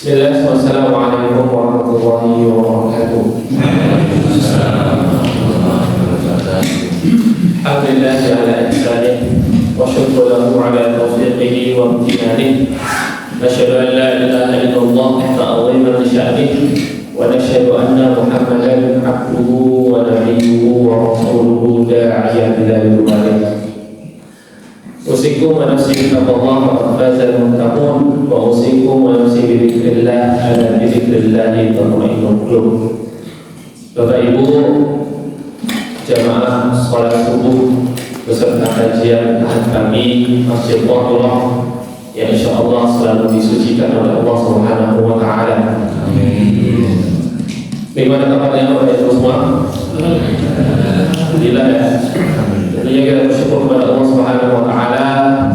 Bismillah, wassalamualaikum warahmatullahi wabarakatuh. Alhamdulillah ala ihsanih wa syukru lahu ala taufiqihi wa imtinanihi. Nashhadu an la ilaha illallah ta'ziman li sya'nihi wa nashhadu anna Muhammadan abduhu wa nabiyyuhu wa rasuluhu da'iyan ila ridwanihi. Usikum wa nafsi bittaqwallah wa fazal muttaqun wa usikum wa nafsi bidzikrillah ala bidzikrillah tatma'innul qulub. Bapak Ibu jamaah salat subuh beserta kajian kami Masjid Qur'an yang insyaallah selalu disucikan oleh Allah Subhanahu wa taala. Amin. Bagaimana kabarnya Bapak Ibu semua? Alhamdulillah ya. Tentunya kita bersyukur kepada Allah Subhanahu wa taala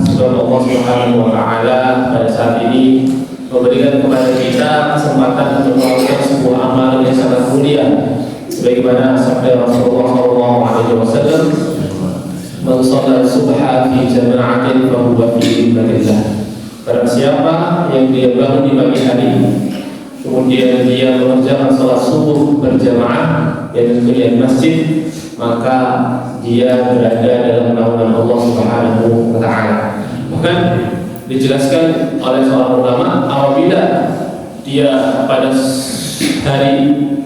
sebab Allah Subhanahu wa taala pada saat ini memberikan kepada kita kesempatan untuk melakukan sebuah amalan yang sangat mulia sebagaimana sabda Rasulullah sallallahu alaihi wasallam, "Man shalla subha fi jama'atin fa huwa fi dhimmatillah." Barang siapa yang dia bangun di pagi hari kemudian dia mengerjakan salat subuh berjamaah dan tentunya di masjid, maka dia berada dalam naungan Allah Subhanahu wa taala. Bahkan dijelaskan oleh seorang ulama, apabila dia pada hari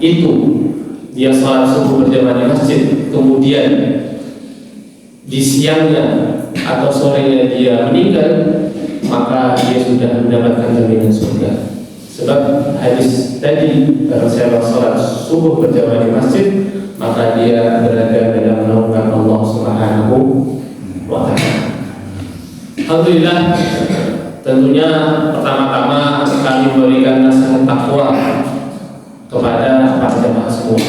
itu dia salat subuh berjamaah di masjid, kemudian di siangnya atau sorenya dia meninggal, maka dia sudah mendapatkan jaminan surga. Sebab hadis tadi, barang siapa salat subuh berjamaah di masjid, maka dia berada dalam naungan Allah Subhanahu wa taala. Alhamdulillah, tentunya pertama-tama kami memberikan nasihat takwa kepada para jemaah semua.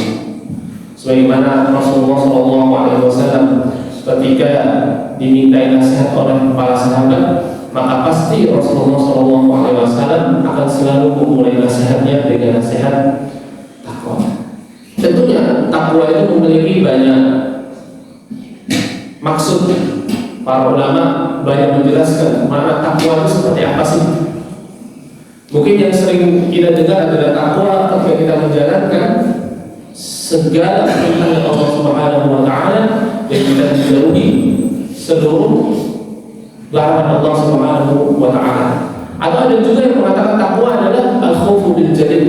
Sebagaimana Rasulullah SAW ketika dimintai nasihat oleh para sahabat, maka pasti Rasulullah SAW akan selalu memulai nasihatnya dengan nasihat takwa. Tentunya takwa itu memiliki banyak maksud. Para ulama banyak menjelaskan mana takwa itu seperti apa sih. Mungkin yang sering kita dengar adalah takwa ketika kita menjalankan segala perintah Allah Subhanahu wa taala dan kita menjauhi seluruh larangan Allah Subhanahu wa taala. Atau ada juga yang mengatakan takwa adalah al-khaufu bil jalil.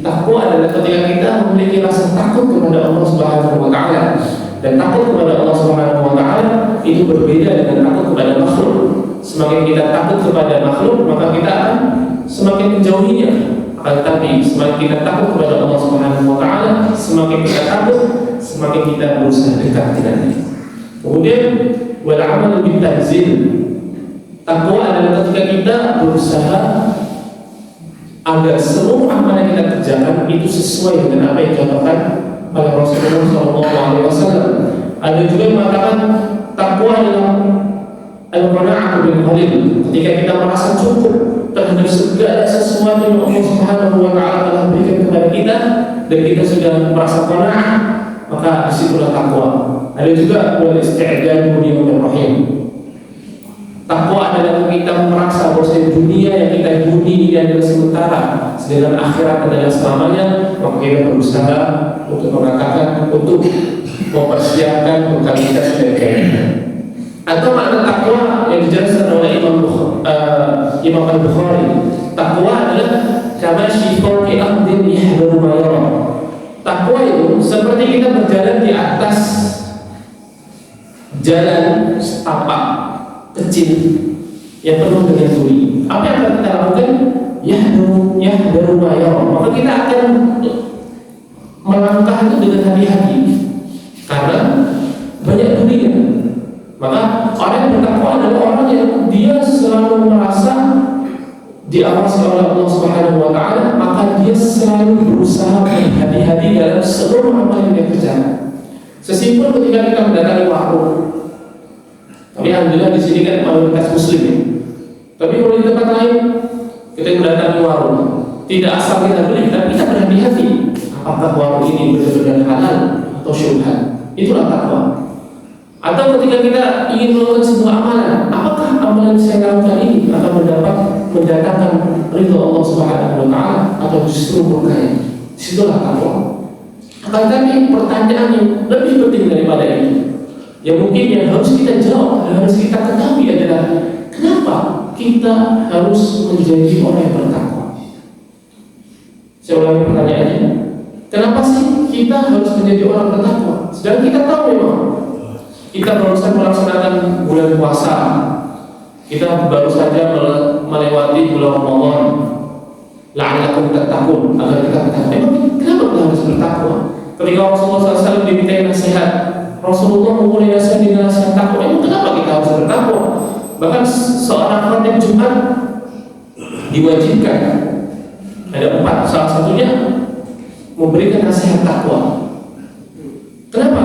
Takwa adalah ketika kita memiliki rasa takut kepada Allah Subhanahu wa taala. Dan takut kepada Allah Subhanahu wa taala itu berbeda dengan takut kepada makhluk. Semakin kita takut kepada makhluk, maka kita akan semakin menjauhinya. Akan tetapi semakin kita takut kepada Allah Subhanahu wa taala, semakin kita takut, semakin kita berusaha dekat dengannya. Kemudian wal amal bil tanzil. Takwa adalah ketika kita berusaha agar seluruh amal yang kita kerjakan itu sesuai dengan apa yang dicontohkan oleh Rasulullah SAW. Ada juga yang mengatakan takwa adalah al-qana'ah bil qalil. Ketika kita merasa cukup terhadap segala sesuatu yang Allah Subhanahu wa taala telah berikan kepada kita dan kita sudah merasa qana'ah, maka disitulah takwa. Ada juga wal isti'dad li yaumir rahim. Takwa adalah kita merasa bahwa dunia yang kita huni ini adalah sementara, sedangkan akhirat adalah selamanya. Maka kita berusaha untuk mengatakan, untuk mempersiapkan bekal kita sebaik-baiknya. Atau makna takwa yang dijelaskan oleh Imam Al-Bukhari, takwa adalah kama syifaqi ardin yahduru ma yara. Takwa itu seperti kita berjalan di atas jalan setapak kecil yang penuh dengan duri. Apa yang akan kita lakukan? Yahduru ma yara. Maka kita akan melangkah itu dengan hati-hati karena banyak durinya. Maka orang yang bertakwa adalah orang yang dia selalu merasa diawasi oleh Allah Subhanahu wa taala, maka dia selalu berusaha berhati-hati dalam seluruh amal yang dia kerjakan. Sesimpel ketika kita mendatangi warung. Tapi alhamdulillah di sini kan mayoritas muslim ya. Tapi kalau di tempat lain kita mendatangi warung, tidak asal kita beli, tapi kita berhati-hati. Apakah warung ini benar-benar halal atau syubhat? Itulah takwa. Atau ketika kita ingin melakukan sebuah amalan, apakah amalan saya lakukan ini akan mendatangkan ridho Allah Subhanahu wa Subhanahu wa taala atau justru murkanya? Disitulah takwa. Akan tetapi pertanyaan yang lebih penting daripada itu, yang mungkin yang harus kita jawab, yang harus kita ketahui adalah kenapa kita harus menjadi orang yang bertakwa? Saya ulangi pertanyaannya, kenapa sih kita harus menjadi orang bertakwa? Sedang kita tahu memang kita baru saja melaksanakan bulan puasa, kita baru saja melewati bulan Ramadan, la'allakum tattaqun, agar kita bertakwa. Kenapa kita harus bertakwa? Ketika Rasulullah SAW diminta nasihat, Rasulullah memulai nasihat dengan nasihat takwa. Kenapa kita harus bertakwa? Bahkan seorang khatib Jumat diwajibkan ada 4, salah satunya memberikan nasihat takwa. Kenapa?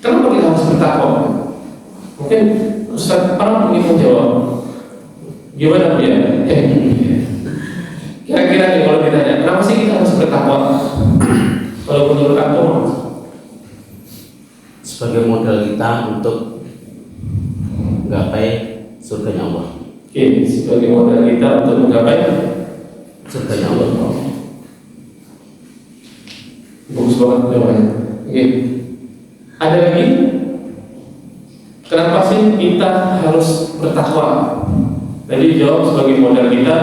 Kenapa kita harus bertakwa? Mungkin Ustaz Parang ingin menjawab. Gimana dia? Kira-kira nih kalau ditanya, kenapa sih kita harus bertakwa? Kalau menurut aku, sebagai modal kita untuk menggapai surganya Allah. Oke, sebagai modal kita untuk menggapai surganya Allah. Bagus banget jawabannya. Oke. Ada lagi? Kenapa sih kita harus bertakwa? Tadi jawab sebagai modal kita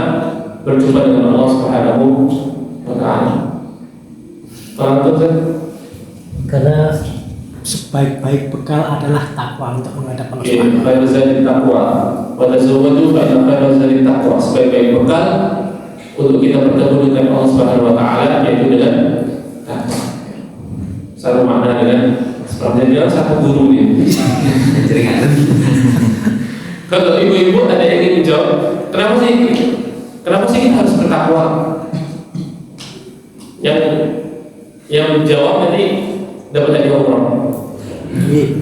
berjumpa dengan Allah Subhanahu wa taala. Karena sebaik-baik bekal adalah takwa untuk menghadap Allah. Khairu zadi takwa. Pada zawadu fa khairu zadi takwa. Sebaik-baik bekal untuk kita bertemu dengan Allah Subhanahu wa taala yaitu dengan takwa. Satu makna dengan seperti dia satu guru ini. Jaringan. Kalau ibu-ibu ada yang ingin menjawab, kenapa sih kita harus bertakwa? Yang menjawab nanti dapat hadiah umroh.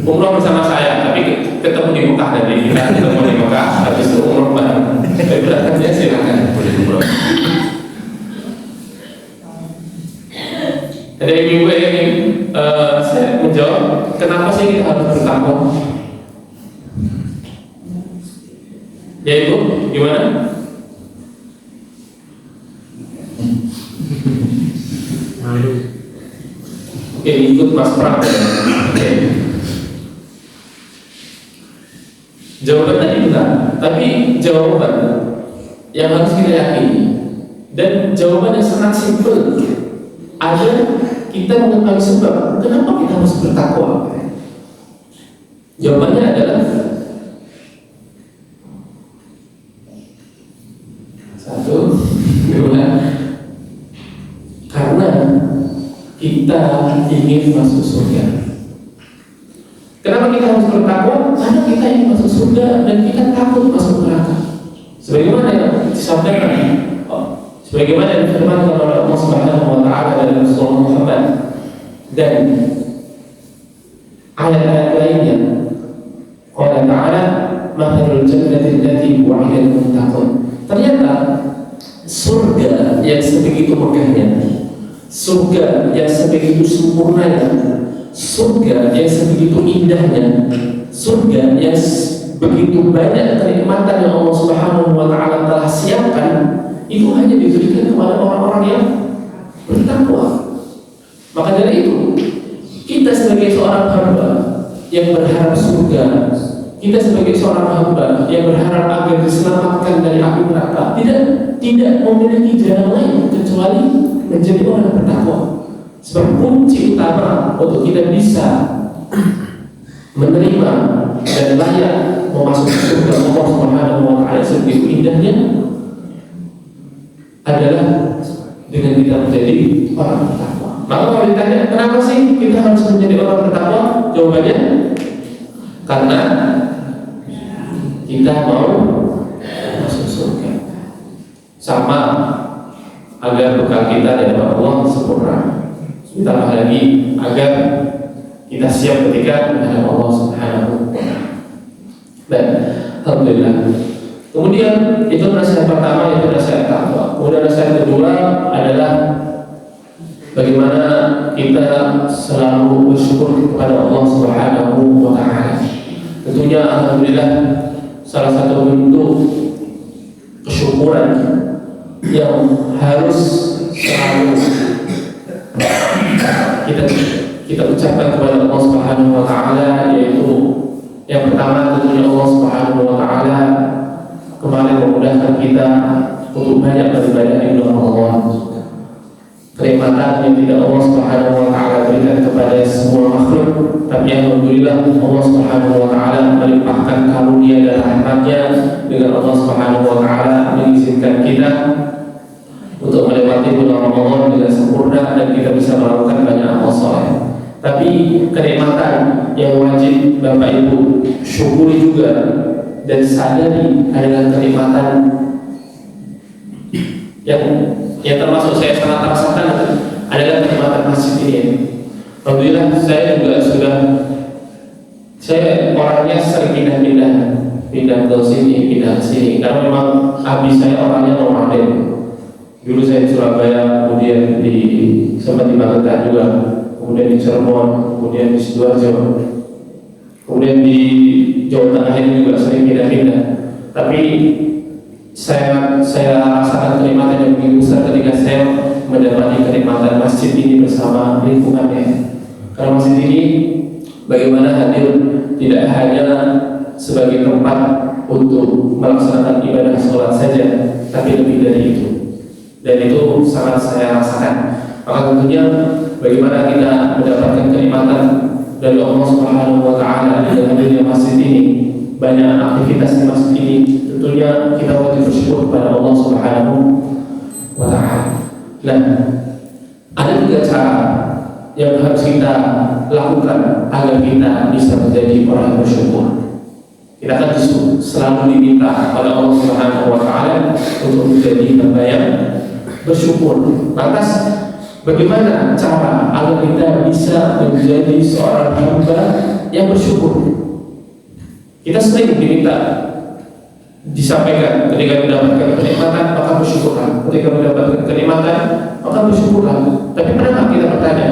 Umroh bersama saya, tapi ketemu di Mekah nanti. Kita ketemu di Mekah, habis itu umroh bareng. Tapi berangkatnya silakan. Boleh umroh. Ada ibu yang ingin saya menjawab, kenapa sih kita harus bertakwa? Yaitu gimana? Oke, ikut Mas Pram. Oke. Jawaban tadi benar, tapi jawaban yang harus kita yakini dan jawaban yang sangat simpel. Ada kita mengetahui sebab kenapa kita harus bertakwa. Jawabannya adalah satu, dua, karena kita ingin masuk surga. Kenapa kita harus bertakwa? Karena kita ingin masuk surga dan kita takut masuk neraka. Sebagaimana yang disampaikan, sebagaimana yang difirmankan oleh Allah Subhanahu wa taala dalam surah Muhammad dan ayat-ayat lainnya. Qala ta'ala mathalul jannati allati wu'ida al-muttaqun. Ternyata surga yang sebegitu megahnya, surga yang sebegitu sempurnanya, surga yang sebegitu indahnya, surga yang begitu banyak kenikmatan yang Allah Subhanahu wa taala telah siapkan, itu hanya diberikan kepada orang-orang yang bertakwa. Maka dari itu, kita sebagai seorang hamba yang berharap surga, kita sebagai seorang hamba yang berharap agar diselamatkan dari api neraka, tidak memiliki jalan lain kecuali menjadi orang yang bertakwa. Sebab kunci utama untuk kita bisa menerima dan layak memasuki surga Allah Subhanahu wa taala sebegitu indahnya adalah dengan kita menjadi orang bertakwa. Maka kalau ditanya kenapa sih kita harus menjadi orang bertakwa, jawabannya karena kita mau masuk surga, sama agar bekal kita dari Allah sempurna. Ditambah lagi agar kita siap ketika menghadap Allah Subhanahu wa taala. Baik, alhamdulillah. Kemudian itu nasihat pertama, itu nasihat takwa. Kemudian nasihat kedua adalah bagaimana kita selalu bersyukur kepada Allah Subhanahu wa taala. Tentunya alhamdulillah salah satu bentuk kesyukuran yang harus selalu kita ucapkan kepada Allah Subhanahu wa taala, yaitu yang pertama tentunya Allah Subhanahu wa taala kemarin memudahkan kita untuk banyak beribadah di bulan Ramadan. Kenikmatan yang tidak Allah Subhanahu wa taala berikan kepada semua makhluk, tapi alhamdulillah Allah Subhanahu wa taala melimpahkan karunia dan rahmat-Nya dengan Allah Subhanahu wa taala mengizinkan kita untuk melewati bulan Ramadan dengan sempurna dan kita bisa melakukan banyak amal saleh. Tapi kenikmatan yang wajib Bapak Ibu syukuri juga dan sadari adalah kenikmatan yang termasuk saya sangat rasakan adalah kenikmatan masjid ini. Alhamdulillah saya orangnya sering pindah ke sini karena memang habis saya orangnya nomaden. Dulu saya di Surabaya, kemudian sempat di Magetan juga, kemudian di Cirebon, kemudian di Sidoarjo, kemudian di Jawa Tengah ini juga sering pindah-pindah. Tapi saya rasakan kenikmatan yang begitu besar ketika saya mendapati kenikmatan masjid ini bersama lingkungannya. Karena masjid ini bagaimana hadir tidak hanya sebagai tempat untuk melaksanakan ibadah sholat saja, tapi lebih dari itu. Dan itu sangat saya rasakan. Maka tentunya bagaimana kita mendapatkan kenikmatan dari Allah Subhanahu wa taala dengan hadirnya masjid ini, banyak aktivitas di masjid ini, tentunya kita wajib bersyukur kepada Allah Subhanahu wa taala. Nah, ada 3 cara yang harus kita lakukan agar kita bisa menjadi orang yang bersyukur. Kita akan selalu diminta oleh Allah Subhanahu wa taala untuk menjadi hamba yang bersyukur. Lantas bagaimana cara agar kita bisa menjadi seorang hamba yang bersyukur? Kita sering diminta disampaikan ketika mendapatkan kenikmatan maka bersyukurlah, ketika mendapatkan kenikmatan maka bersyukurlah. Tapi pernah kita bertanya,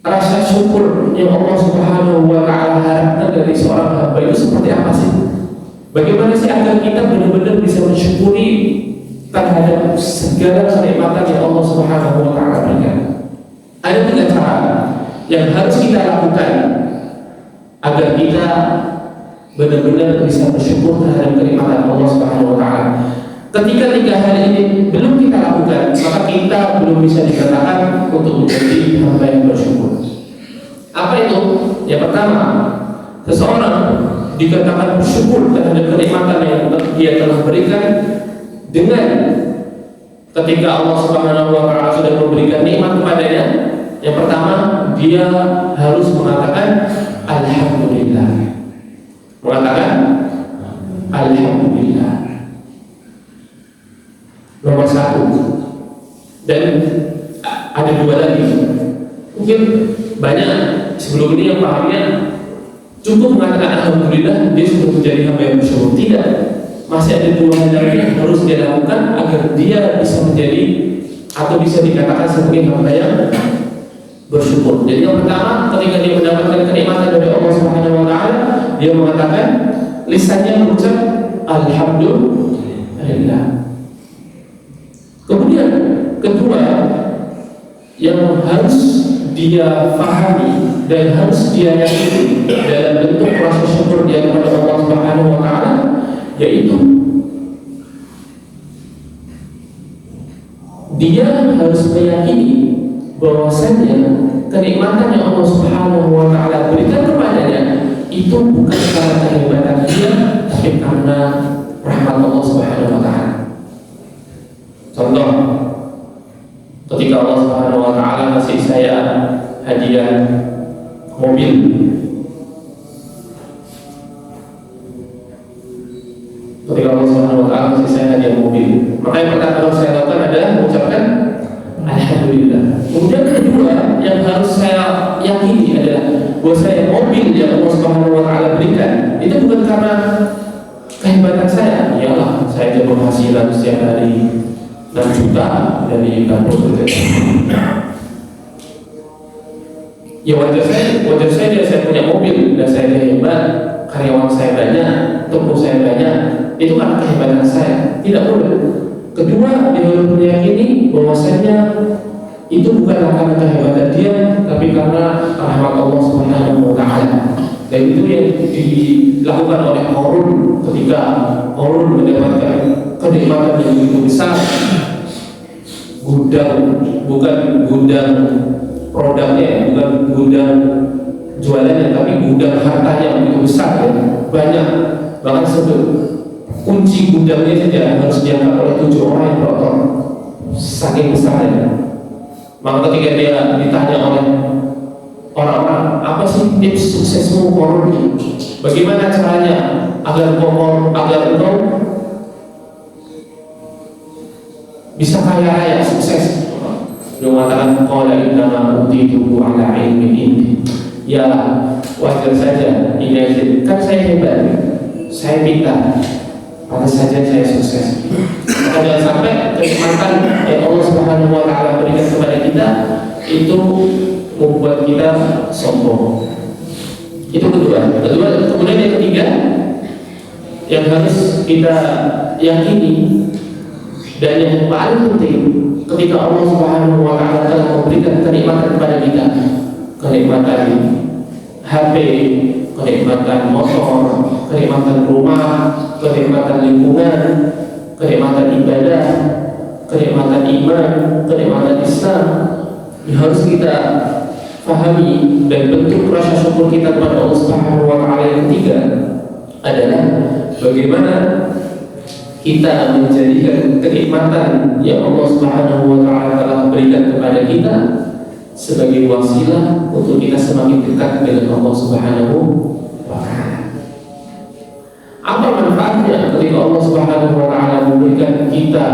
rasa syukur yang Allah Subhanahu wa taala harapkan dari seorang hamba itu seperti apa sih? Bagaimana sih agar kita benar-benar bisa mensyukuri terhadap segala kenikmatan yang Allah Subhanahu wa taala berikan? Ada 3 cara yang harus kita lakukan agar kita benar-benar bisa bersyukur terhadap kenikmatan Allah Subhanahu wa taala. Ketika 3 hal ini belum kita lakukan, maka kita belum bisa dikatakan untuk menjadi hamba yang bersyukur. Apa itu? Yang pertama, seseorang dikatakan bersyukur terhadap kenikmatan yang dia telah berikan dengan ketika Allah Subhanahu wa taala sudah memberikan nikmat kepadanya. Yang pertama, dia harus mengatakan alhamdulillah. Mengatakan alhamdulillah. Nomor 1. Dan ada 2 lagi. Mungkin banyak sebelum ini yang pahamnya cukup mengatakan alhamdulillah dia sudah menjadi hamba yang bersyukur. Tidak. Masih ada 2 hal lagi yang harus dia lakukan agar dia bisa menjadi atau bisa dikatakan sebagai hamba yang bersyukur. Jadi yang pertama, ketika dia mendapatkan kenikmatan dari Allah Subhanahu wa taala, dia mengatakan lisannya mengucap alhamdulillah. Kemudian kedua yang harus dia pahami dan harus dia yakini dalam bentuk rasa syukur dia kepada Allah Subhanahu wa taala, yaitu dia harus meyakini bahwasanya kenikmatan yang Allah Subhanahu wa taala berikan kepadanya itu bukan karena kehebatan dia, tapi karena rahmat Allah Subhanahu wa taala. Contoh, ketika Allah Subhanahu wa taala ngasih saya hadiah mobil, ketika Allah Subhanahu wa taala ngasih saya hadiah mobil, maka yang pertama harus saya lakukan adalah mengucapkan alhamdulillah. Kemudian kedua yang harus saya yakini adalah bahwa saya mobil yang Allah Subhanahu wa taala berikan itu bukan karena kehebatan saya. Iyalah, saya ada penghasilan setiap hari 6 juta dari kantor kerja. Ya wajar saya saya punya mobil dan saya hebat, karyawan saya banyak, toko saya banyak. Itu karena kehebatan saya. Tidak boleh. Kedua, dia harus meyakini bahwasanya itu bukanlah karena kehebatan dia, tapi karena rahmat Allah Subhanahu wa Ta'ala. Dan itu yang dilakukan oleh Qarun ketika Qarun mendapatkan kenikmatan yang begitu besar. Gudang, bukan gudang produknya, bukan gudang jualannya, tapi gudang hartanya begitu besar, ya. Banyak, bahkan sebut kunci gudangnya saja harus diangkat oleh 7 orang yang berotot, saking besarnya. Maka ketika dia ditanya oleh orang-orang, apa sih tips suksesmu Qarun? Bagaimana caranya agar engkau bisa kaya raya, sukses? Dia mengatakan, qala innama utituhu ala ilmin indi. Ya, wajar saja, ini aja. Kan saya hebat, saya pintar, pantas saja saya sukses. Maka jangan sampai kenikmatan yang Allah Subhanahu wa Ta'ala berikan kepada kita itu membuat kita sombong. Itu kedua. Kemudian yang ketiga yang harus kita yakini dan yang paling penting, ketika Allah Subhanahu wa Ta'ala telah memberikan kenikmatan kepada kita, kenikmatan HP, kenikmatan motor, kenikmatan rumah, kenikmatan lingkungan, kenikmatan ibadah, kenikmatan iman, kenikmatan Islam, yang harus kita pahami. Dan bentuk rasa syukur kita kepada Allah Subhanahu wa Ta'ala yang ketiga adalah bagaimana kita menjadikan kenikmatan yang Allah Subhanahu wa Ta'ala telah berikan kepada kita sebagai wasilah untuk kita semakin dekat dengan Allah Subhanahu wa Ta'ala. Apa manfaatnya ketika Allah Subhanahu wa Ta'ala memberikan kita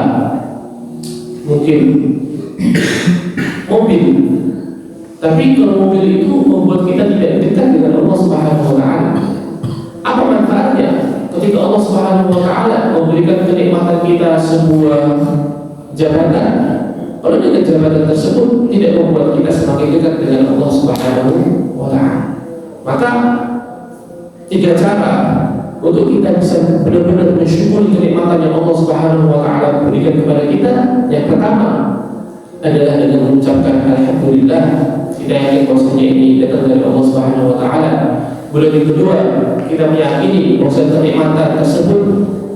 mungkin mobil, tapi kalau mobil itu membuat kita tidak dekat dengan Allah Subhanahu wa Ta'ala? Apa manfaatnya ketika Allah Subhanahu wa Ta'ala memberikan kenikmatan kita sebuah jabatan, kalau dengan jabatan tersebut tidak membuat kita semakin dekat dengan Allah Subhanahu wa Ta'ala? Maka 3 cara untuk kita bisa benar-benar mensyukuri kenikmatan yang Allah Subhanahu wa Ta'ala berikan kepada kita. Yang pertama adalah dengan mengucapkan alhamdulillah, kita yakin bahwasanya ini datang dari Allah Subhanahu wa Ta'ala. Kemudian yang kedua, kita meyakini bahwa kenikmatan tersebut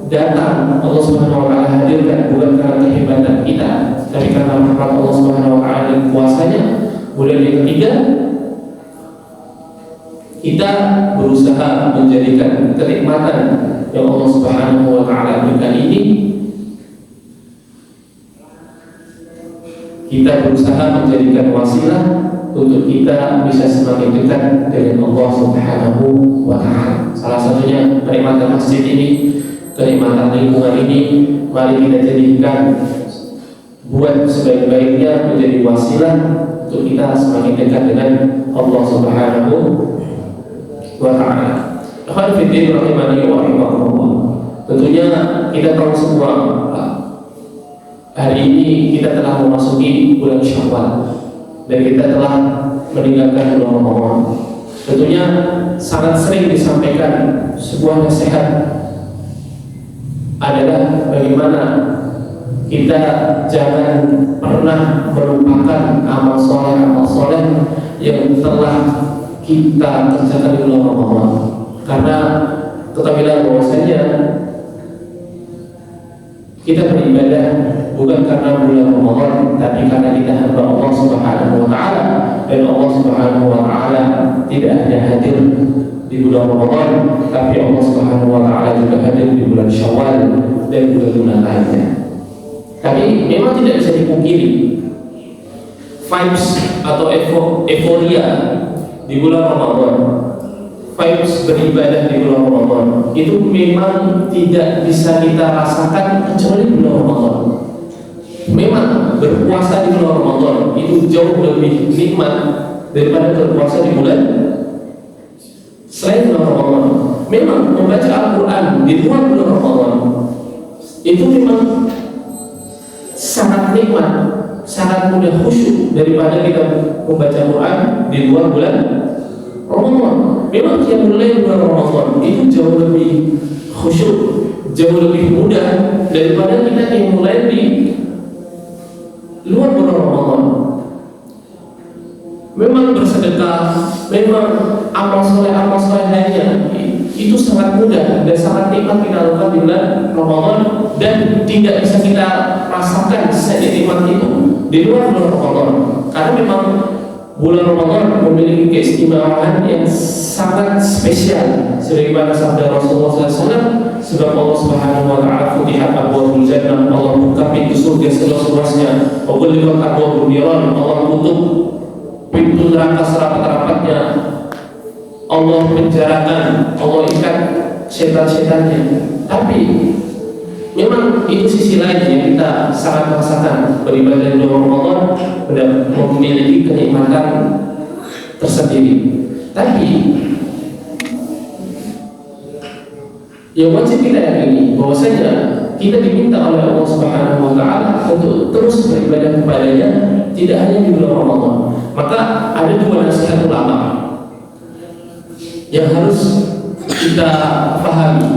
datang, Allah Subhanahu wa Ta'ala hadirkan bukan karena kehebatan kita, tapi karena rahmat Allah Subhanahu wa Ta'ala dan kuasanya. Kemudian yang ketiga, kita berusaha menjadikan kenikmatan yang Allah Subhanahu wa Ta'ala berikan ini, kita berusaha menjadikan wasilah untuk kita bisa semakin dekat dengan Allah Subhanahu wa Ta'ala. Salah satunya kenikmatan masjid ini, kenikmatan lingkungan ini, mari kita jadikan buat sebaik-baiknya menjadi wasilah untuk kita semakin dekat dengan Allah Subhanahu wa Ta'ala. Akhwan fiddin rahimani wa rahimakumullah. Tentunya kita tahu semua, hari ini kita telah memasuki bulan Syawal dan kita telah meninggalkan bulan Ramadan. Tentunya sangat sering disampaikan sebuah nasihat adalah bagaimana kita jangan pernah melupakan amal soleh yang telah kita kerjakan di bulan Ramadan. Karena ketahuilah bahwasanya kita beribadah bukan karena bulan Ramadan, tapi karena kita hamba Allah Subhanahu wa Ta'ala, dan Allah Subhanahu wa Ta'ala tidak hanya hadir di bulan Ramadan, tapi Allah Subhanahu wa Ta'ala juga hadir di bulan Syawal dan bulan-bulan lainnya. Tapi memang tidak bisa dipungkiri, vibes atau euforia di bulan Ramadan, vibes beribadah di bulan Ramadan itu memang tidak bisa kita rasakan kecuali di bulan Ramadan. Memang berpuasa di bulan Ramadan itu jauh lebih nikmat daripada berpuasa di bulan selain bulan Ramadan. Memang membaca Al-Quran di luar bulan Ramadan itu memang sangat nikmat, sangat mudah khusyuk daripada kita membaca Quran di luar bulan Ramadan. Memang qiyamul lail bulan Ramadan itu jauh lebih khusyuk, jauh lebih mudah daripada kita yang mulai di luar bulan Ramadan. Memang bersedekah, memang amal soleh lainnya itu sangat mudah dan sangat nikmat kita lakukan di bulan Ramadan, dan tidak bisa kita rasakan senikmat itu di luar bulan Ramadan. Karena memang bulan Ramadan memiliki keistimewaan yang sangat spesial. Sebagaimana sabda Rasulullah SAW, sebab Allah Subhanahu wa taala futihat abwaabul jannah, Allah buka pintu surga seluas-luasnya, wa ghulqat abwaabun niran, Allah tutup pintu neraka serapat-rapatnya, Allah penjarakan, Allah ikat setan-setannya. Tapi memang itu sisi lain yang kita sangat merasakan beribadah di bulan Ramadan memiliki kenikmatan tersendiri. Tapi yang wajib kita yakini bahwasanya kita diminta oleh Allah Subhanahu wa taala untuk terus beribadah kepadanya, tidak hanya di bulan Ramadan. Maka ada dua nasihat ulama yang harus kita pahami.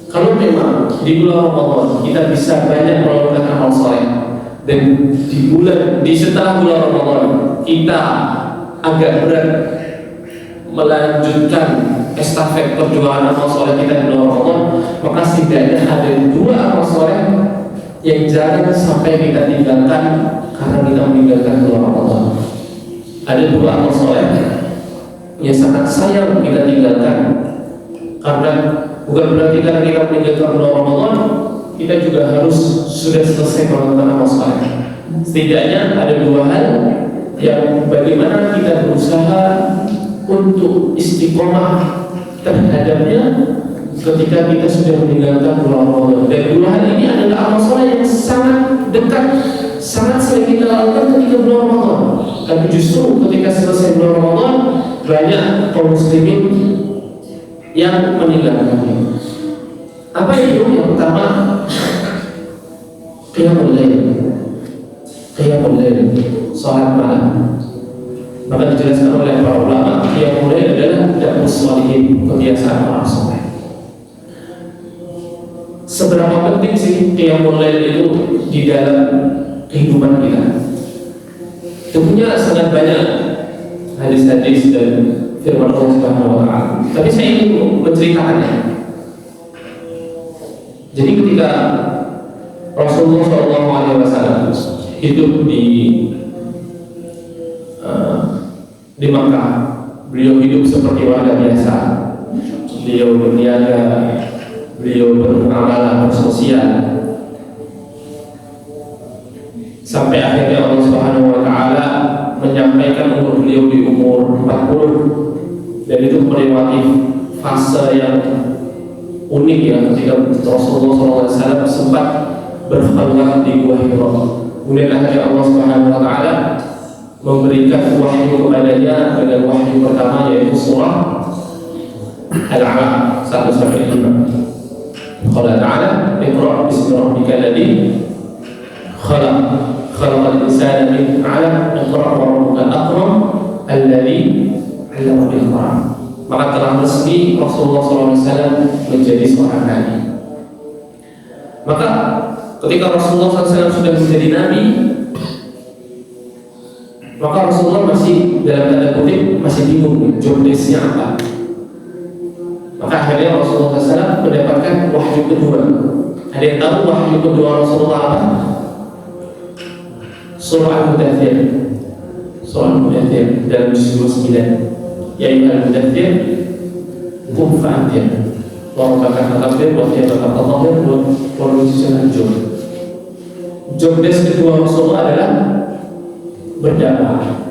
Kalau memang di bulan Ramadan kita bisa banyak melakukan amal soleh, dan di setelah bulan Ramadan kita agak berat melanjutkan estafet perjuangan amal soleh kita di bulan Ramadan, maka setidaknya ada dua amal soleh yang jangan sampai kita tinggalkan karena kita meninggalkan bulan Ramadan. Ada dua amal soleh yang sangat sayang kita tinggalkan, karena bukan berarti karena kita meninggalkan bulan Ramadan kita juga harus sudah selesai melakukan amal soleh. Setidaknya ada dua hal yang bagaimana kita berusaha untuk istiqomah terhadapnya ketika kita sudah meninggalkan bulan Ramadan. Dan dua hal ini adalah amal soleh yang sangat dekat, sangat sering kita lakukan ketika bulan Ramadan. Tapi justru ketika selesai bulan Ramadan banyak kaum muslimin yang meninggalkannya. Apa itu? Yang pertama, qiyamul lail, salat malam. Maka dijelaskan oleh para ulama, qiyamul lail adalah da'us shalihin, kebiasaan orang soleh. Seberapa penting sih qiyamul lail itu di dalam kehidupan kita? Tentunya sangat banyak hadis-hadis dan firman Allah Subhanahu wa taala. Tapi saya ingin menceritakannya. Jadi ketika Rasulullah SAW hidup di Makkah, beliau hidup seperti warga biasa. Beliau berniaga, beliau beramalan, bersosial, sampai akhirnya Allah Subhanahu wa taala menyampaikan umur beliau di umur 40, dan itu melewati fase yang unik ya, ketika Rasulullah SAW sempat berkhalwat di Gua Hira. Kemudian akhirnya Allah Subhanahu wa taala memberikan wahyu kepadanya dengan wahyu pertama, yaitu surah Al-Alaq 1-5. Qala ta'ala iqra' bismi rabbikal ladzi khalaq khalaqal insana min 'alaq iqra' wa rabbukal akram alladzi 'allama bil qalam. Maka telah resmi Rasulullah SAW menjadi seorang nabi. Maka ketika Rasulullah SAW sudah menjadi nabi, maka Rasulullah masih dalam tanda kutip masih bingung job desk-nya apa. Maka akhirnya Rasulullah SAW mendapatkan wahyu kedua. Ada yang tahu wahyu kedua Rasulullah apa? Surah Al-Mudaththir. Surah Al-Mudaththir dalam juz 29. Ya ayyuhal mudaththir qum fa'anzir wa rabbaka fakabbir wa thiyabaka fatahhir wa rujza fahjur. Job desk kedua Rasulullah adalah berdakwah.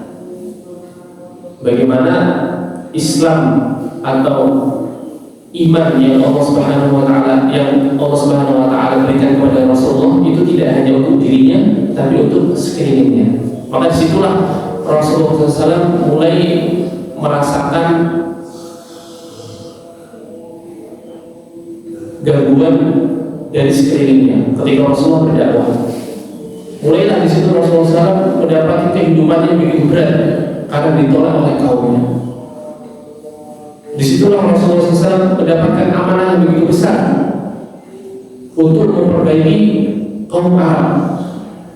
Bagaimana Islam atau iman yang Allah Subhanahu wa taala berikan kepada Rasulullah itu tidak hanya untuk dirinya tapi untuk sekelilingnya. Maka disitulah Rasulullah SAW mulai merasakan gangguan dari sekelilingnya ketika Rasulullah berdakwah. Mulailah di situ Rasulullah SAW mendapati kehidupannya begitu berat karena ditolak oleh kaumnya. Disitulah Rasulullah SAW mendapatkan amanah yang begitu besar memperbaiki kaum Arab.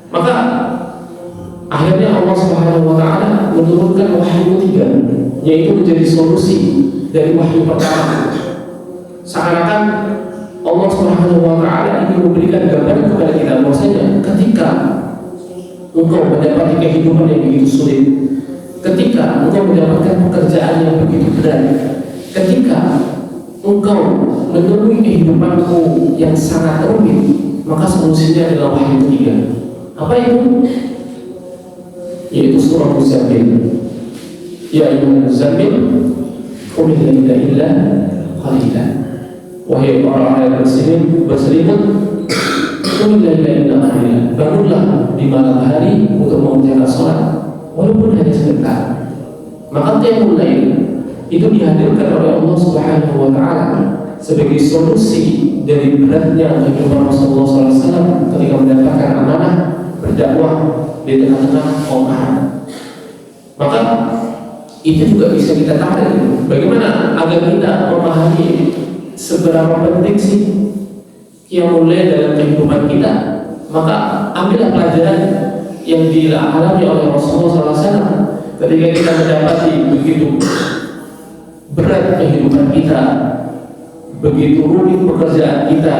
Maka akhirnya Allah Subhanahu wa taala menurunkan wahyu ketiga, yaitu menjadi solusi dari wahyu pertama. Seakan-akan Allah Subhanahu wa taala ingin memberikan gambaran kepada kita bahwasanya ketika engkau mendapati kehidupan yang begitu sulit, ketika engkau mendapatkan pekerjaan yang begitu berat, ketika engkau menemui kehidupanmu yang sangat rumit, maka solusinya adalah wahyu ketiga. Apa itu? Yaitu surah Muzammil. Ya ayyuhal muzammil qum al-laila illa qalila. Wahai orang-orang yang berselimut, qum al-laila illa qalila. Bangunlah di malam hari untuk mengerjakan salat walaupun hanya sebentar. Maka qiyamul lail itu dihadirkan oleh Allah Subhanahu wa taala sebagai solusi dari beratnya kehidupan Rasulullah SAW ketika mendapatkan amanah berdakwah di tengah-tengah kaum Arab. Maka itu juga bisa kita tarik. Bagaimana agar kita memahami seberapa penting sih qiyamul lail dalam kehidupan kita? Maka ambillah pelajaran yang dialami oleh Rasulullah SAW ketika kita mendapati begitu berat kehidupan kita, begitu rumit pekerjaan kita,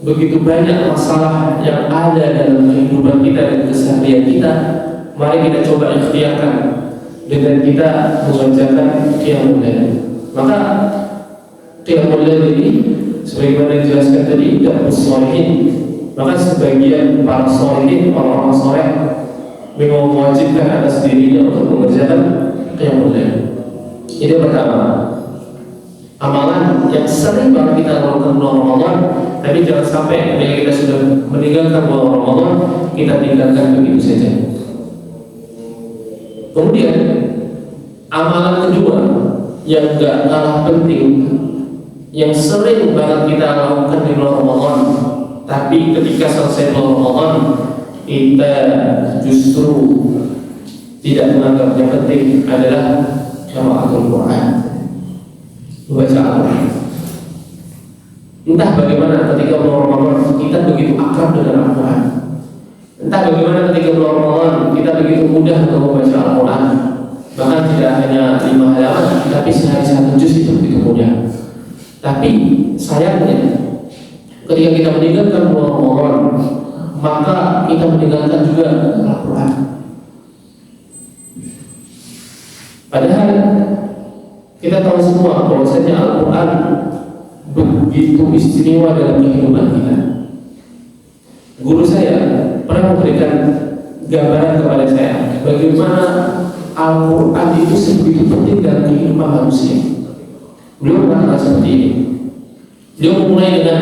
begitu banyak masalah yang ada dalam kehidupan kita dan keseharian kita. Mari kita coba ikhtiarkan dengan kita mengerjakan qiyamul lail. Maka qiyamul lail ini sebagaimana dijelaskan tadi tidak sholihin. Maka sebagian para sholihin, orang-orang saleh memang mewajibkan atas dirinya untuk mengerjakan qiyamul lail. Ini pertama, amalan yang sering banget kita lakukan bulan Ramadan, tapi jangan sampai ketika kita sudah meninggalkan bulan Ramadan, kita tinggalkan begitu saja. Kemudian amalan kedua yang gak kalah penting, yang sering banget kita lakukan di bulan Ramadan, tapi ketika selesai bulan Ramadan kita justru tidak menganggapnya penting, adalah qiraatul Quran, membaca Al-Quran. Entah bagaimana ketika bulan Ramadan kita begitu akrab dengan Al-Quran, entah bagaimana ketika bulan Ramadan kita begitu mudah untuk membaca Al-Quran. Bahkan tidak hanya 5 halaman, tapi sehari 1 juz itu begitu mudah. Tapi sayangnya ketika kita meninggalkan bulan Ramadan, maka kita meninggalkan juga Al-Quran. Padahal kita tahu semua bahwasanya Al-Quran begitu istimewa dalam kehidupan kita. Guru saya pernah memberikan gambaran kepada saya bagaimana Al-Quran itu sebegitu penting dalam kehidupan manusia. Beliau mengatakan seperti ini. Beliau memulai dengan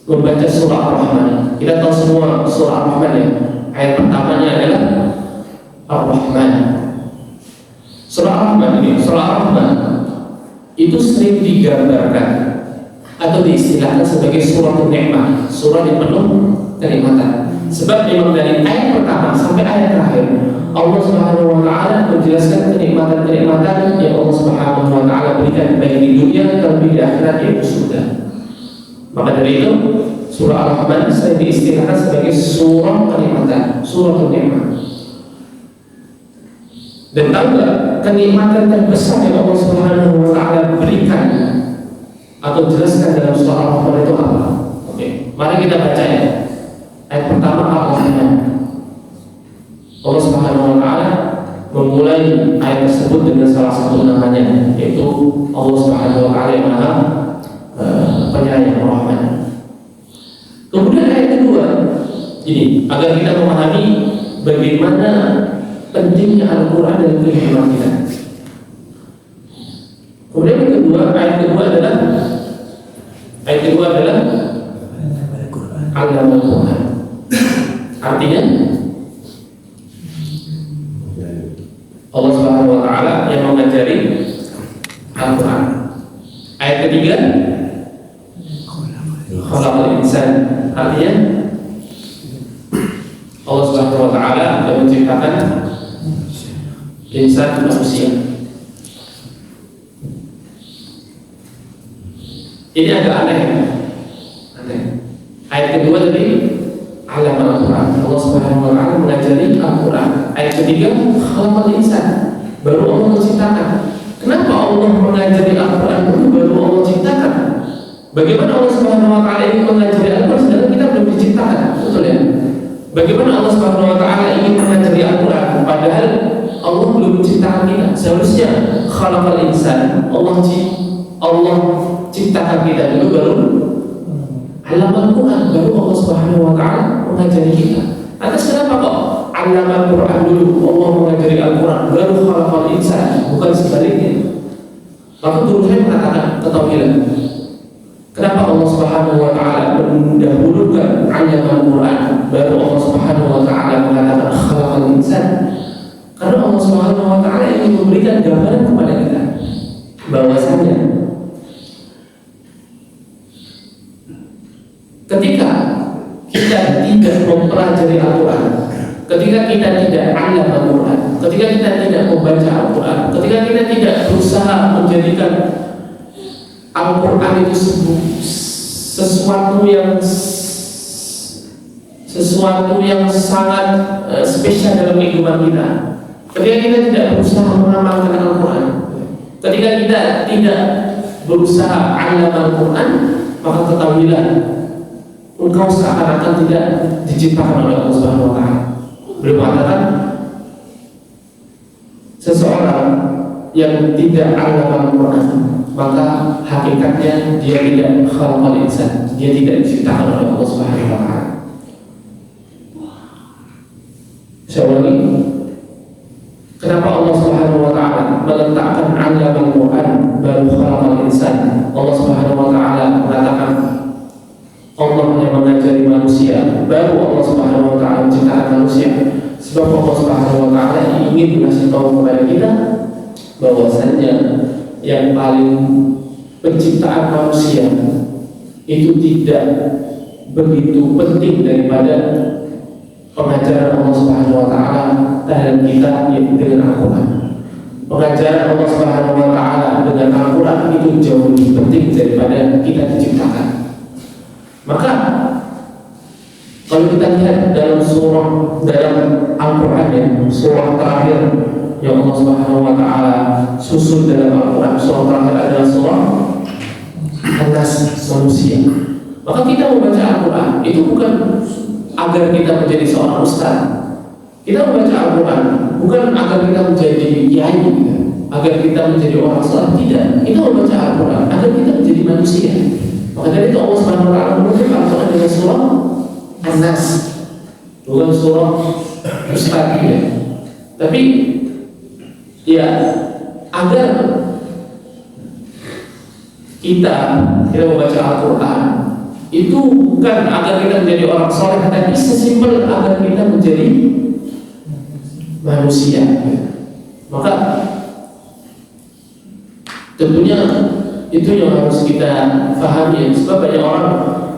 membaca surah Ar-Rahman. Kita tahu semua surah Ar-Rahman ya. Ayat pertamanya adalah Ar-Rahman. Surah Ar-Rahman ini, surah Ar-Rahman itu sering digambarkan atau diistilahkan sebagai surah nikmat, surah yang penuh kenikmatan. Sebab memang dari ayat pertama sampai ayat terakhir Allah Subhanahu wa taala menjelaskan kenikmatan-kenikmatan yang Allah Subhanahu wa taala berikan baik di dunia dan di akhirat, yaitu surga. Maka dari itu surah Ar-Rahman sering diistilahkan sebagai surah kenikmatan, surah nikmat. Dan tahu gak kenikmatan terbesar yang Allah Subhanahu wa taala berikan atau jelaskan dalam surah Al-Rahman itu apa? Oke, mari kita baca ya. Ayat pertama Al-Rahman. Allah Subhanahu wa taala memulai ayat tersebut dengan salah satu namanya, yaitu Allah Subhanahu wa taala yang Maha Penyayang, Rahman. Kemudian ayat kedua ini agar kita memahami bagaimana pentingnya Al-Quran dalam kehidupan kita. Kemudian yang kedua, ayat kedua adalah Al-Quran. Artinya Allah Subhanahu wa taala yang mengajari Al-Quran. Ayat ketiga Khalaqal insan. Artinya Allah Subhanahu wa taala yang menciptakan insan, manusia. Ini agak aneh. Ayat kedua tadi alam Al-Quran, Allah Subhanahu wa Ta'ala mengajari Al-Quran. Ayat ketiga khalaqal insan, baru Allah menciptakan. Kenapa Allah mengajari Al-Quran dulu baru Allah ciptakan? Bagaimana Allah Subhanahu wa Ta'ala ingin mengajari Al-Quran sedangkan kita belum diciptakan? Betul ya? Bagaimana Allah Subhanahu wa Ta'ala ingin mengajari Al-Quran padahal Allah belum menciptakan kita? Seharusnya khalaqal insan, Allah ciptakan kita dulu baru alam Al-Quran, baru Allah Subhanahu wa Ta'ala mengajari kita. Atas kenapa kok alam Al-Quran dulu Allah mengajari Al-Quran baru khalaqal insan, bukan sebaliknya? Maka guru saya mengatakan ketahuilah kenapa Allah Subhanahu wa Ta'ala mendahulukan alam Al-Quran baru Allah Subhanahu wa Ta'ala mengatakan khalaqal insan. Karena Allah Subhanahu wa Ta'ala ingin memberikan gambaran kepada kita bahwasanya ketika kita tidak mempelajari Al-Quran, ketika kita tidak alam Al-Quran, ketika kita tidak membaca Al-Quran, ketika kita tidak berusaha menjadikan Al-Quran itu sesuatu yang sangat spesial dalam kehidupan kita, ketika kita tidak berusaha mengamalkan Al-Quran, ketika kita tidak berusaha alam Al-Quran, maka ketahuilah engkau seakan-akan tidak diciptakan oleh Allah Subhanahu wa Ta'ala. Beliau mengatakan seseorang yang tidak alam Al-Quran, maka hakikatnya dia tidak khalaqal insan, dia tidak diciptakan oleh Allah Subhanahu wa Ta'ala. Saya ulangi, kenapa Allah Subhanahu wa Ta'ala meletakkan alam Al-Quran baru khalaqal insan? Allah Subhanahu wa Ta'ala mengatakan Allah yang mengajari manusia, baru Allah Subhanahu wa Ta'ala menciptakan manusia. Sebab Allah Subhanahu wa Ta'ala ingin mengasih tahu kepada kita bahwasannya yang paling penciptaan manusia itu tidak begitu penting daripada pengajaran Allah Subhanahu wa Ta'ala terhadap kita dengan Al-Quran. Pengajaran Allah Subhanahu wa Ta'ala dengan Al-Quran itu jauh lebih penting daripada kita diciptakan. Maka kalau kita lihat dalam Al-Quran ya, surah terakhir yang Allah Subhanahu wa Ta'ala susun dalam Al-Quran, surah terakhir adalah surah An-Nas, manusia. Maka kita membaca Al-Quran itu bukan agar kita menjadi seorang ustaz. Kita membaca Al-Quran bukan agar kita menjadi kiai, agar kita menjadi orang saleh, tidak. Kita membaca Al-Quran agar kita menjadi manusia. Maka dari itu Allah Subhanahu wa Ta'ala menutup Al-Quran dengan surah An-Nas, bukan surah Ustaz ya. Tapi ya agar kita membaca Al-Quran itu bukan agar kita menjadi orang soleh, tapi sesimpel agar kita menjadi manusia ya. Maka tentunya itu yang harus kita pahami. Sebab banyak orang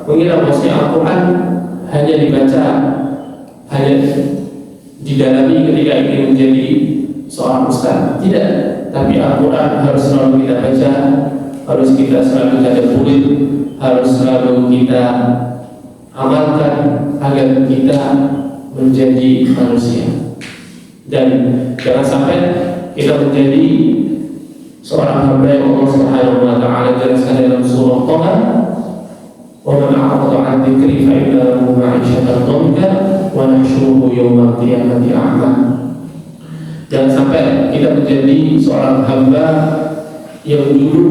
mengira bahwa Al-Quran hanya dibaca, hanya didalami ketika ingin menjadi seorang ustaz. Tidak, tapi Al-Quran harus selalu kita baca, harus kita selalu tadabburi, harus selalu kita amalkan agar kita menjadi manusia. Dan jangan sampai kita menjadi seorang hamba yang Allah Subhanahu wa Ta'ala jelaskan dalam surah Taha, "Wa man a'rada 'an dzikri fa inna lahu ma'isyatan dhanka wa nahsyuruhu yawmal qiyamati a'ma." Jangan sampai kita menjadi seorang hamba yang dulu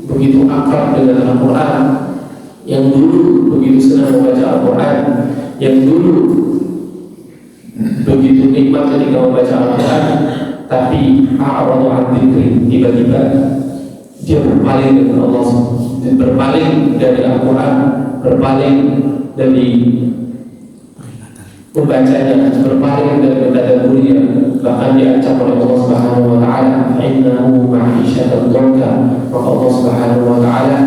begitu akrab dengan Al-Quran, yang dulu begitu senang membaca Al-Quran, yang dulu begitu nikmat ketika membaca Al-Quran, tapi a'radu 'an dzikri, tiba-tiba dia berpaling dari Allah, berpaling dari Al-Quran, berpaling dari pembacanya, berpaling dari mentadabburinya, bahkan diancam oleh Allah Subhanahu wa Ta'ala, "Innahu ma'isyatan dhanka." Maka Allah Subhanahu wa Ta'ala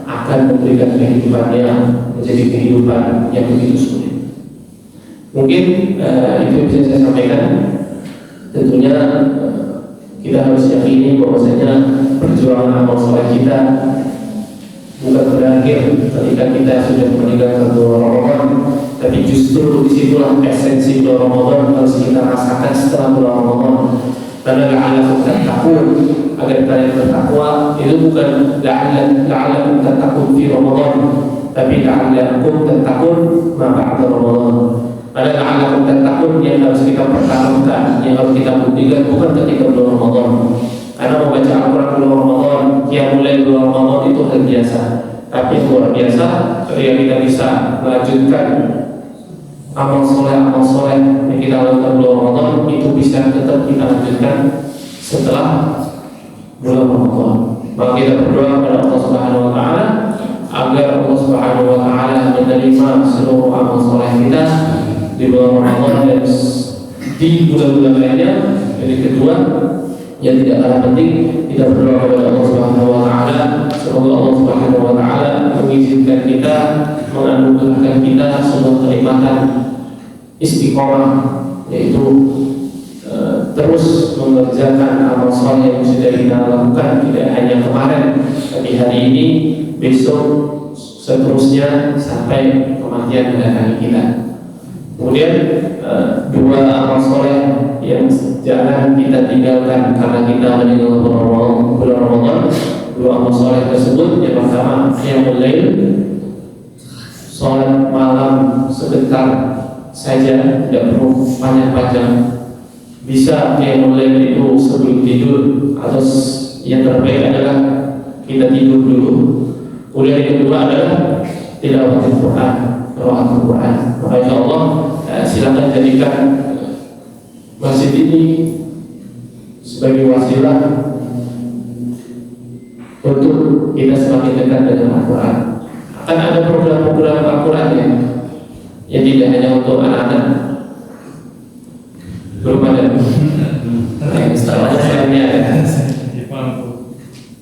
akan memberikan kehidupannya menjadi kehidupan yang begitu sulit. Mungkin itu bisa saya sampaikan. Tentunya kita harus yakini bahwasanya perjuangan amal soleh kita bukan berarti berakhir ketika kita sudah meninggalkan bulan Ramadan, tapi justru disitulah esensi bulan Ramadan harus kita rasakan setelah bulan Ramadan. Karena la'allakum tattaqun, agar kalian bertakwa, itu bukan la'allakum tattaqun fi Ramadan, tapi la'allakum tattaqun ma ba'da Ramadan. Ada la'allakum tattaqun yang harus kita pertaruhkan, yang harus kita buktikan bukan ketika bulan Ramadan. Karena membaca Al-Quran bulan Ramadan, yang mulai bulan Ramadan itu hal biasa. Tapi yang luar biasa ketika kita bisa melanjutkan amal soleh yang kita lakukan bulan Ramadan, itu bisa tetap kita lanjutkan setelah bulan Ramadan. Maka kita berdoa kepada Allah Subhanahu Wa Taala agar Allah Subhanahu Wa Taala menerima seluruh amal soleh kita di bulan Ramadan dan di bulan-bulan lainnya. Jadi kedua, yang tidak kalah penting, kita berdoa kepada Allah Subhanahu Wa Taala semoga Allah Subhanahu Wa Taala mengizinkan kita, menganugerahkan kita sebuah kenikmatan istiqomah, yaitu terus mengerjakan amal soleh yang sudah kita lakukan, tidak hanya kemarin, tapi hari ini, besok, seterusnya sampai kematian mendatangi kita. Kemudian dua amal soleh yang jangan kita tinggalkan karena kita meninggalkan bulan Ramadan. Dua amal soleh tersebut, yang pertama qiyamul lail, sholat malam sebentar saja, tidak perlu panjang-panjang. Bisa qiyamul lail itu sebelum tidur, atau yang terbaik adalah kita tidur dulu. Kemudian yang kedua adalah tilawatul Quran, qiraatul Quran. Maka insyaallah silakan jadikan masjid ini sebagai wasilah untuk kita semakin dekat dengan Al-Quran. Akan ada program-program Al-Quran yang tidak hanya untuk anak-anak. Belum ada. Setelahnya ada.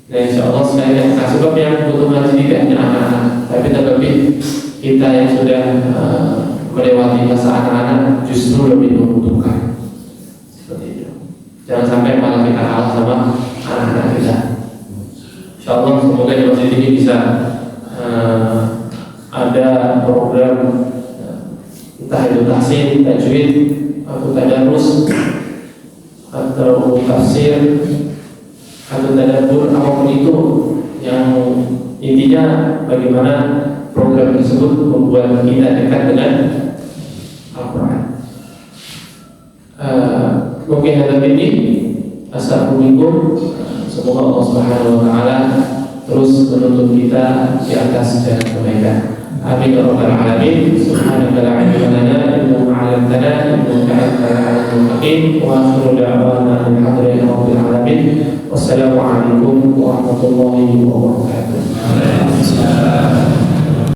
Dan insya Allah sekalian, sebab yang butuh ngaji tidak hanya anak-anak, tapi terlebih kita yang sudah melewati masa anak-anak justru lebih membutuhkan. Seperti itu. Jangan sampai malah kita kalah sama anak-anak kita. Insyaallah semoga di masjid ini bisa ada program entah itu tahsin, tajwid, atau tadarus, atau tafsir, atau tadabbur, apapun itu, yang intinya bagaimana program tersebut membuat kita dekat dengan Al-Quran. Mungkin hadap ini. Assalamualaikum. Semoga Allah Subhanahu Wa Taala terus menuntun kita di atas jalan kebaikan. Amin ya rabbal alamin. Subhanaka la ilma lana illa ma 'allamtana innaka antal alimul hakim. Wa akhiru da'wana alhamdulillahi rabbil alamin. Wassalamu alaikum warahmatullahi wabarakatuh.